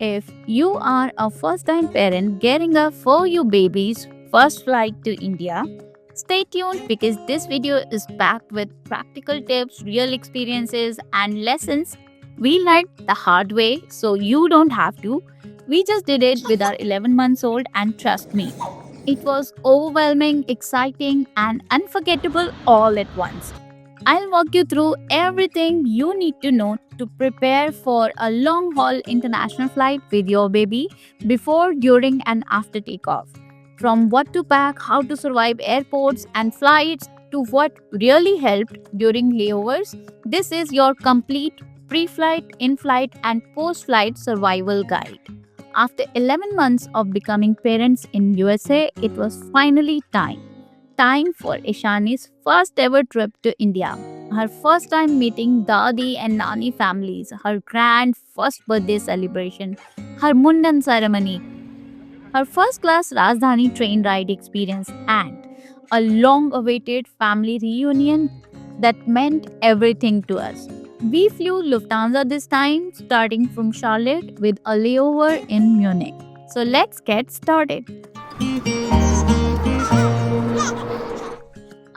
If you are a first time parent getting a for you baby's first flight to India, stay tuned because this video is packed with practical tips, real experiences, and lessons we learned the hard way so you don't have to. We just did it with our 11 months old, and trust me, it was overwhelming, exciting, and unforgettable all at once. I'll walk you through everything you need to know to prepare for a long haul international flight with your baby before, during, and after takeoff. From what to pack, how to survive airports and flights, to what really helped during layovers, this is your complete pre flight, in flight, and post flight survival guide. After 11 months of becoming parents in USA, it was finally time for Ishani's first ever trip to India. Her first time meeting Dadi and Nani families, her grand first birthday celebration, her Mundan ceremony, her first class Rajdhani train ride experience, and a long awaited family reunion that meant everything to us. We flew Lufthansa this time, starting from Charlotte with a layover in Munich. So let's get started.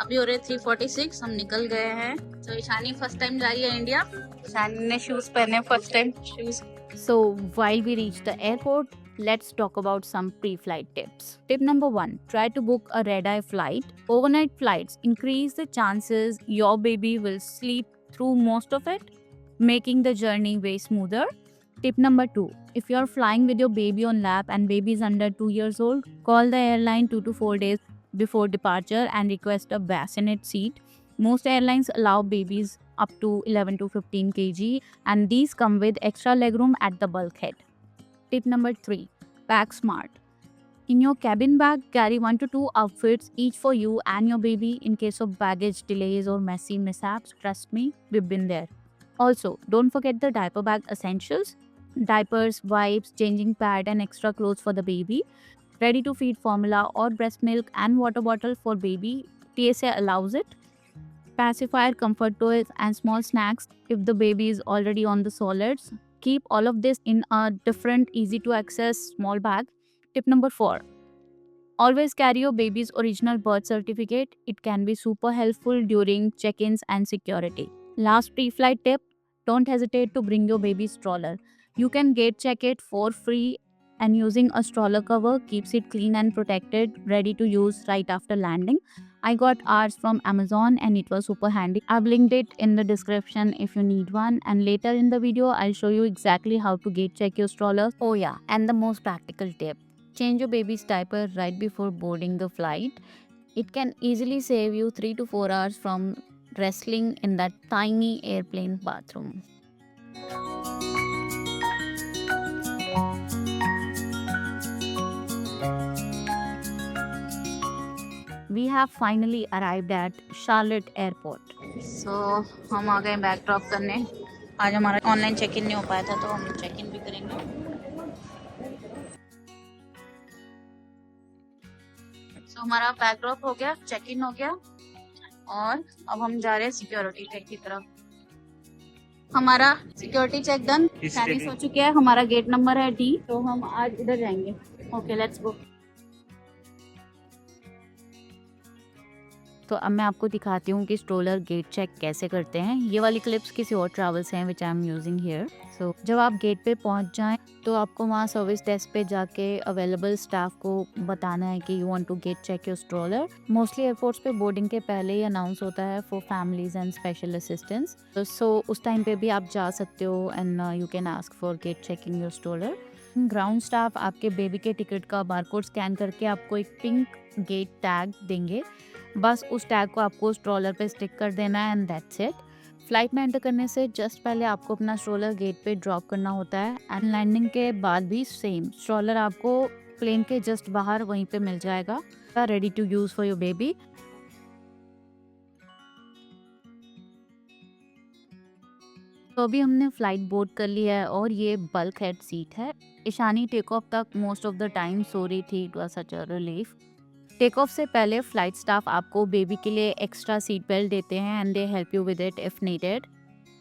अभी हो रहे 3:46, हम निकल गए हैं। तो Ishani first time जा रही है इंडिया। ईशानी ने शूज पहने first time shoes. So, while we reach the airport, let's talk about some pre flight tips. Tip number 1, try to book a red eye flight. Overnight flights increase the chances your baby will sleep through most of it, making the journey way smoother. Tip number 2, if you're flying with your baby on lap and baby is under 2 years old, call the airline 2 to 4 days before departure and request a bassinet seat. Most airlines allow babies up to 11 to 15 kg, and these come with extra legroom at the bulkhead. Tip number 3, pack smart. In your cabin bag, carry 1 to 2 outfits each for you and your baby in case of baggage delays or messy mishaps. Trust me, we've been there. Also, don't forget the diaper bag essentials: diapers, wipes, changing pad, and extra clothes for the baby. Ready to feed formula or breast milk and water bottle for baby. TSA allows it. Pacifier, comfort toys, and small snacks if the baby is already on the solids. Keep all of this in a different, easy to access small bag. Tip number 4, always carry your baby's original birth certificate. It can be super helpful during check ins and security. Last pre flight tip, don't hesitate to bring your baby's stroller. You can gate check it for free, and using a stroller cover keeps it clean and protected, ready to use right after landing. I got ours from Amazon and it was super handy. I've linked it in the description if you need one, and later in the video I'll show you exactly how to gate check your stroller. Oh yeah, and the most practical tip, change your baby's diaper right before boarding the flight. It can easily save you 3 to 4 hours from wrestling in that tiny airplane bathroom. We have finally arrived at Charlotte Airport. सो हम आ गए bag drop करने। आज हमारा online check in नहीं हो पाया था, तो हम चेक इन भी करेंगे। सो हमारा बैग ड्रॉप हो गया, चेक इन हो गया, और अब हम जा रहे हैं सिक्योरिटी चेक की तरफ। हमारा सिक्योरिटी चेक डन। सैनिस हो चुके हैं। हमारा गेट नंबर है D, तो हम आज इधर जाएंगे। Okay, let's go. तो अब मैं आपको दिखाती हूँ कि स्ट्रोलर गेट चेक कैसे करते हैं। ये वाली क्लिप्स किसी और ट्रैवल्स हैं विच आई एम यूजिंग हियर। सो जब आप गेट पे पहुँच जाएं तो आपको वहाँ सर्विस डेस्क पे जाके अवेलेबल स्टाफ को बताना है कि you want to get check your stroller. Mostly airports पे बोर्डिंग के पहले ही अनाउंस होता है for families and special assistance. So उस टाइम पे भी आप जा सकते हो and you can ask for gate checking your stroller. Ground staff आपके बेबी के टिकट का बारकोड स्कैन करके आपको एक पिंक गेट टैग देंगे। बस उस टैग को आपको स्ट्रोलर पे स्टिक कर देना है एंड दैट्स इट। फ्लाइट में एंटर करने से जस्ट पहले आपको अपना स्ट्रोलर गेट पे ड्रॉप करना होता है, एंड लैंडिंग के बाद भी सेम स्ट्रोलर आपको प्लेन के जस्ट बाहर वहीं पे मिल जाएगा, ready to use for your baby. तो अभी हमने फ्लाइट बोर्ड कर ली है और ये बल्क हेड सीट है। ईशानी टेक ऑफ तक मोस्ट ऑफ द टाइम सो रही थी, it was such a relief. Take off से पहले फ्लाइट स्टाफ आपको बेबी के लिए एक्स्ट्रा सीट बेल्ट देते हैं and they help you with it if needed.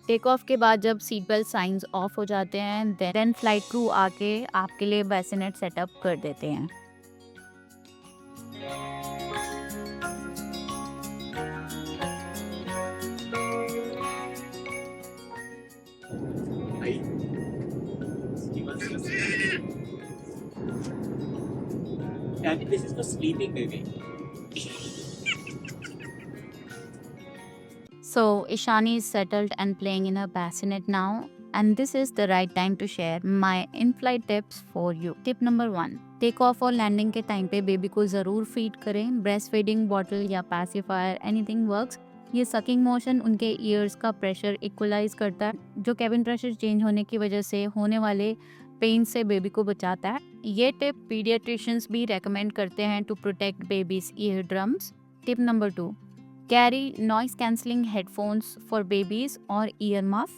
Take off के बाद जब सीट बेल्ट साइंस ऑफ हो जाते हैं देन फ्लाइट क्रू आके आपके लिए बेसिनेट सेटअप कर देते हैं। Daddy, this is for sleeping, baby. So Ishani is settled and playing in her bassinet now, and this is the right time to share my in-flight tips for you. Tip number 1, take off और landing के time पे baby को ज़रूर feed करें। Breast feeding bottle या pacifier anything works. ये sucking motion उनके ears का प्रेशर इक्वलाइज करता है, जो केबिन प्रेशर चेंज होने की वजह से होने वाले पेन से बेबी को बचाता है। ये टिप पीडियाट्रिशियंस भी रेकमेंड करते हैं to protect babies ear drums. Tip number 2, carry noise cancelling headphones for babies और ईयर मफ।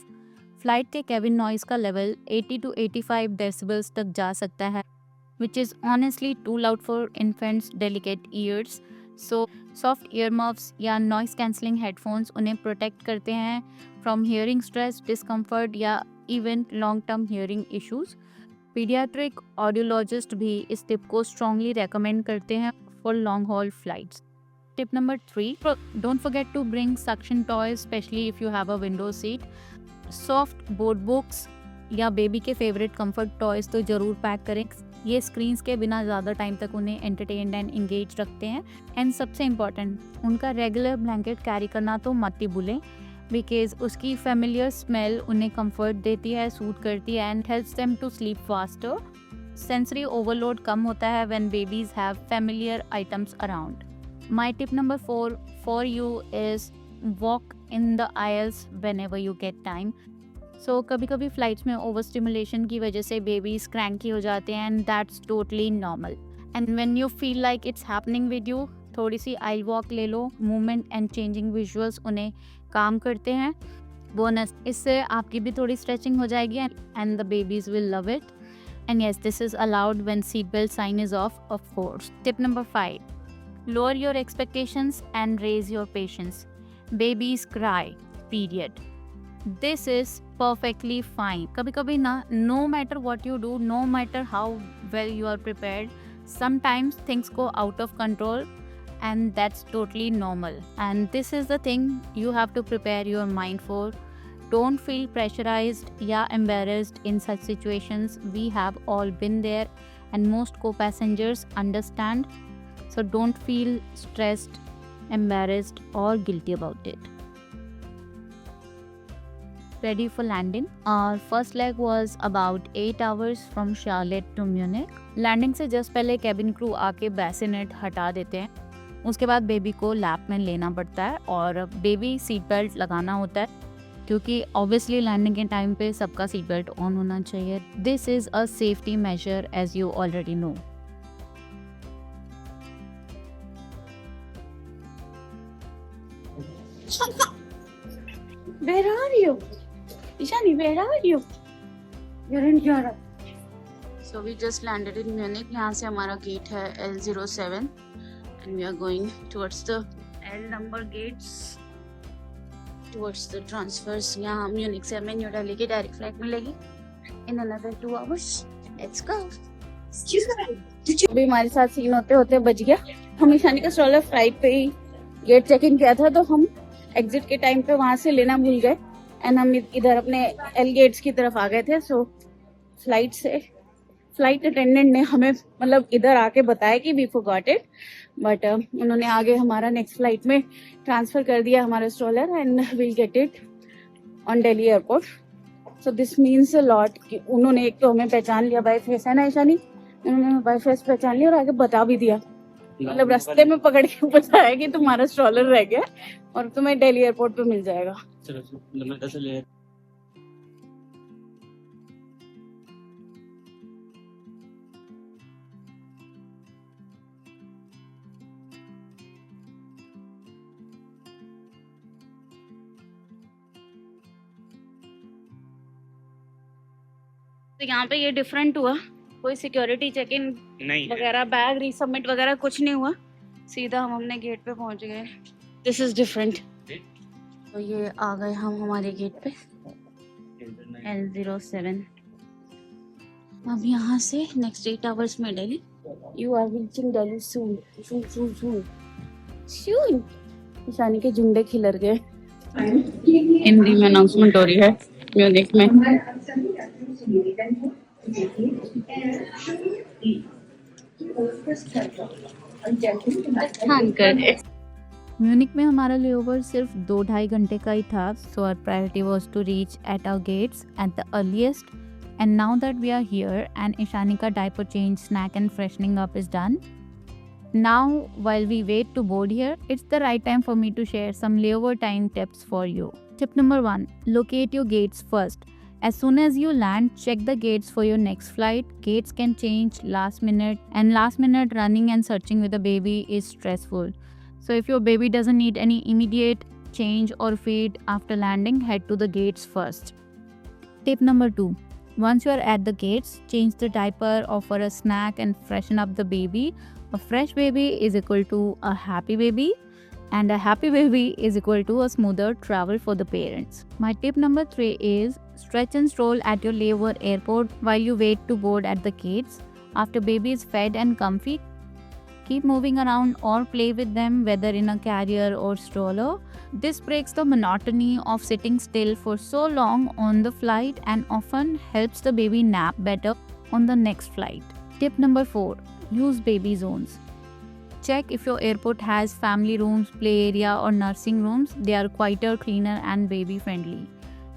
फ्लाइट के केबिन नॉइस का लेवल 80 to 85 डेसिबल्स तक जा सकता है, which is honestly too loud for infants' delicate ears. So soft earmuffs या noise cancelling headphones उन्हें protect करते हैं from hearing stress, discomfort या even long-term hearing issues. Pediatric audiologist भी इस टिप को strongly recommend करते हैं for long-haul flights. Tip number 3, don't forget to bring suction toys, especially if you have a window seat. Soft board books या baby के favourite comfort toys तो ज़रूर pack करें। ये स्क्रीन्स के बिना ज़्यादा टाइम तक उन्हें एंटरटेन्ड एंड इंगेज रखते हैं। एंड सबसे इम्पॉर्टेंट, उनका रेगुलर ब्लैंकेट कैरी करना तो मत ही भूलें, बिकॉज उसकी फेमिलियर स्मेल उन्हें कंफर्ट देती है, सूट करती है and helps them to sleep faster. Sensory overload कम होता है when babies have familiar items around. My tip number 4 for you is walk in the aisles whenever you get time. So कभी कभी flights में over stimulation की वजह से babies cranky हो जाते हैं and that's totally normal. And when you feel like it's happening with you, थोड़ी सी आइल वॉक ले लो। मूवमेंट एंड चेंजिंग विजुअल्स उन्हें काम करते हैं। बोनस, इससे आपकी भी थोड़ी स्ट्रेचिंग हो जाएगी and the babies will love it. And yes, this is allowed when seat belt sign is off course. Tip number 5, lower your expectations and raise your patience. Babies cry, period. This is perfectly fine. कभी कभी ना, no matter what you do, no matter how well you are prepared, sometimes things go out of control and that's totally normal. And this is the thing you have to prepare your mind for. Don't feel pressurized या embarrassed in such situations. We have all been there and most co-passengers understand. So don't feel stressed, embarrassed or guilty about it. Ready for landing. Our first leg was about 8 hours from Charlotte to Munich. Landing से just पहले cabin crew आके bassinet हटा देते हैं। उसके बाद baby को lap में लेना पड़ता है और बेबी सीट बेल्ट लगाना होता है, क्योंकि ऑब्वियसली लैंडिंग के टाइम पे सबका सीट बेल्ट ऑन होना चाहिए। This is a safety measure as you already know. Where are you? Ishani, where are you? You're in Europe. So we just landed in Munich. यहाँ से हमारा gate है L07 and we are going towards the L number gates towards the transfers. यहाँ Munich से हमें new Delhi की direct flight मिलेगी in another 2 hours. Let's go. अभी हमारे साथ सीन होते होते बज गया। हम ईशानी का स्ट्रोलर फ्लाइट पे ही गेट चेक इन किया था, तो हम एग्जिट के टाइम पे वहां से लेना भूल गए एंड हम इधर अपने एल गेट्स की तरफ आ गए थे। सो फ्लाइट अटेंडेंट ने हमें मतलब इधर आके बताया कि वी फॉरगॉट इट, बट उन्होंने आगे हमारा नेक्स्ट फ्लाइट में ट्रांसफर कर दिया हमारा stroller and we'll get it on Delhi airport. So this means a lot कि उन्होंने एक तो हमें पहचान लिया बाय फेस, है ना ईशानी? उन्होंने बाय फेस पहचान लिया और आगे बता भी दिया, मतलब रास्ते में पकड़ के बताया कि तुम्हारा स्ट्रोलर रह गया और तुम्हें दिल्ली एयरपोर्ट पे मिल जाएगा। तो यहाँ पे ये डिफरेंट हुआ, कोई सिक्योरिटी चेक इन वगैरह, बैग रीसबमिट वगैरह कुछ नहीं हुआ, सीधा हम अपने गेट पे पहुंच गए। This is different. तो ये आ गए हम हमारे गेट पे। L07। अब यहाँ से नेक्स्ट 8 आवर्स में Delhi. You are reaching Delhi soon soon soon soon soon. Ishani के झुंडे खिलर गए। हिंदी में अनाउंसमेंट हो रही है म्यूनिक में। हाँ कर म्यूनिक में हमारा लेओवर सिर्फ 2-2.5 घंटे का ही था, so our priority was to reach at our gates at the earliest. And now that we are here and Ishanika diaper change, snack and freshening up is done, now while we wait to board here, it's the right time for me to share some layover time tips for you. Tip number 1, locate your gates first. As soon as you land, check the gates for your next flight. Gates can change last minute, and last minute running and searching with a baby is stressful. So if your baby doesn't need any immediate change or feed after landing, head to the gates first. Tip number 2. Once you are at the gates, change the diaper, offer a snack and freshen up the baby. A fresh baby is equal to a happy baby, and a happy baby is equal to a smoother travel for the parents. My tip number 3 is stretch and stroll at your layover airport while you wait to board at the gates. After baby is fed and comfy, keep moving around or play with them, whether in a carrier or stroller. This breaks the monotony of sitting still for so long on the flight and often helps the baby nap better on the next flight. Tip number 4. Use baby zones. Check if your airport has family rooms, play area or nursing rooms. They are quieter, cleaner and baby friendly.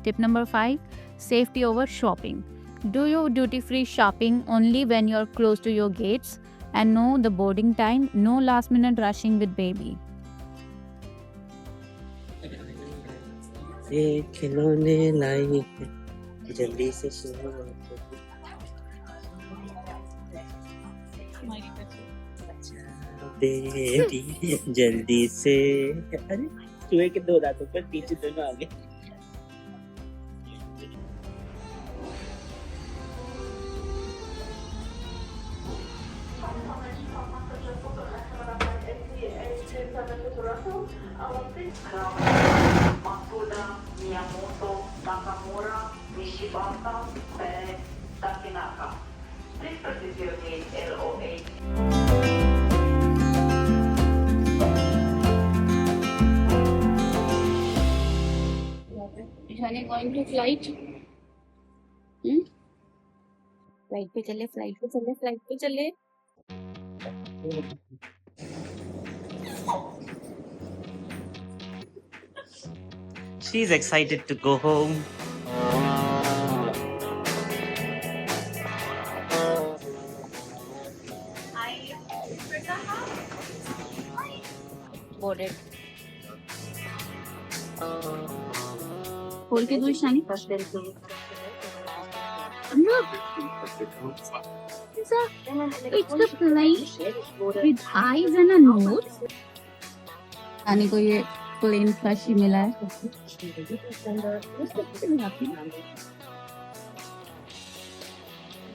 Tip number 5. Safety over shopping. Do your duty-free shopping only when you're close to your gates. And know the boarding time, no last minute rushing with baby. ये खिलौने लाई है, जल्दी से शुरू baby जल्दी से। अरे चूहे के 2 दांतों पर पीछे दोनों आगे। Miyamoto, Nakamura, Nishibata, Perez, Takinaka. Please proceed to your gate LO8. Ishani going to flight? Flight पे चले, फ्लाइट पे चले, फ्लाइट पे चले। She's excited to go home. Boarded. खोल के दो Ishani. Look, it's the plane with eyes and a nose. Ishani को ये प्लेन फ्लश ही मिला है।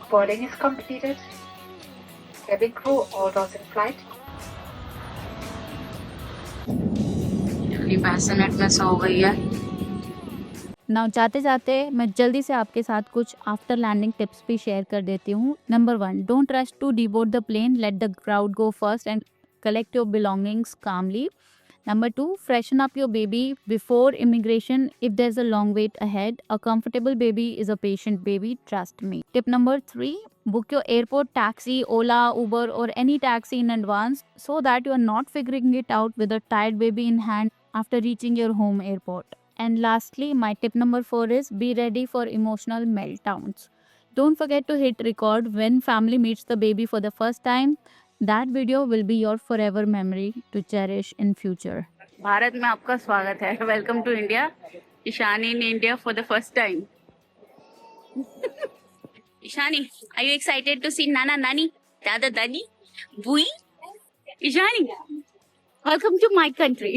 Boarding is completed. Cabin crew, all those in flight. Passenger में सो गई है। नाउ जाते जाते मैं जल्दी से आपके साथ कुछ आफ्टर लैंडिंग टिप्स भी शेयर कर देती हूँ. Number 1, don't rush to deboard the plane, let the crowd go first and collect your belongings calmly. Number 2, freshen up your baby before immigration if there's a long wait ahead. A comfortable baby is a patient baby, trust me. Tip number 3, book your airport taxi, Ola, Uber or any taxi in advance so that you are not figuring it out with a tired baby in hand after reaching your home airport. And lastly, my tip number 4 is be ready for emotional meltdowns. Don't forget to hit record when family meets the baby for the first time. That video will be your forever memory to cherish in future. Bharat में आपका स्वागत है. Welcome to India. Ishani in India for the first time. Ishani, are you excited to see Nana, Nani, Dada, Dadi, Bui? Ishani, welcome to my country.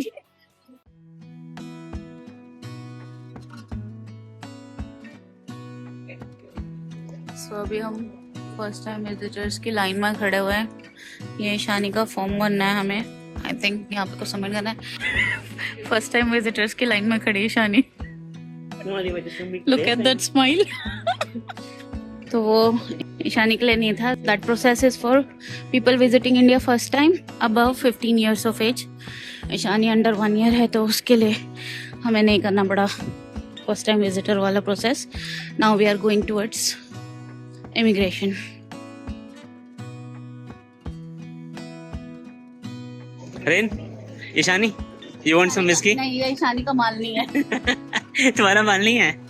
So अभी हम first time visitors की line में खड़े हुए हैं. ये ईशानी का फॉर्म भरना है हमें. आई थिंक यहाँ पे कुछ समझ करना है. फर्स्ट टाइम विजिटर्स की लाइन में खड़ी ईशानी. तुम्हारी वजह से मैं लुक एट दैट स्माइल। तो वो ईशानी के लिए नहीं था। That process is for people visiting India first time above 15 years of age. Ishani under 1 year है, तो उसके लिए हमें नहीं करना पड़ा फर्स्ट टाइम विजिटर वाला process. Now we are going towards immigration. रेन, Ishani, you want some whiskey? नहीं, ये ईशानी का माल नहीं है। तुम्हारा माल नहीं है?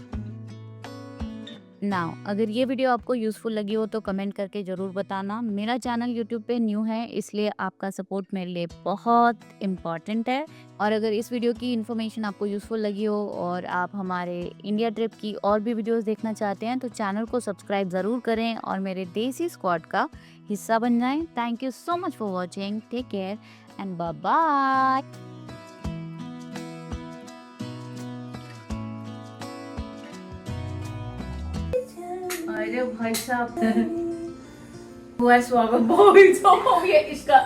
नाउ अगर ये वीडियो आपको यूज़फुल लगी हो तो कमेंट करके ज़रूर बताना। मेरा चैनल यूट्यूब पे न्यू है, इसलिए आपका सपोर्ट मेरे लिए बहुत इम्पॉर्टेंट है। और अगर इस वीडियो की इन्फॉर्मेशन आपको यूज़फुल लगी हो और आप हमारे इंडिया ट्रिप की और भी वीडियोस देखना चाहते हैं तो चैनल को सब्सक्राइब ज़रूर करें और मेरे देसी स्क्वाड का हिस्सा बन जाएं। Thank you so much for watching. Take care and bye bye. अरे भाई साहब, हुआ स्वागत बहुत हो गया इसका।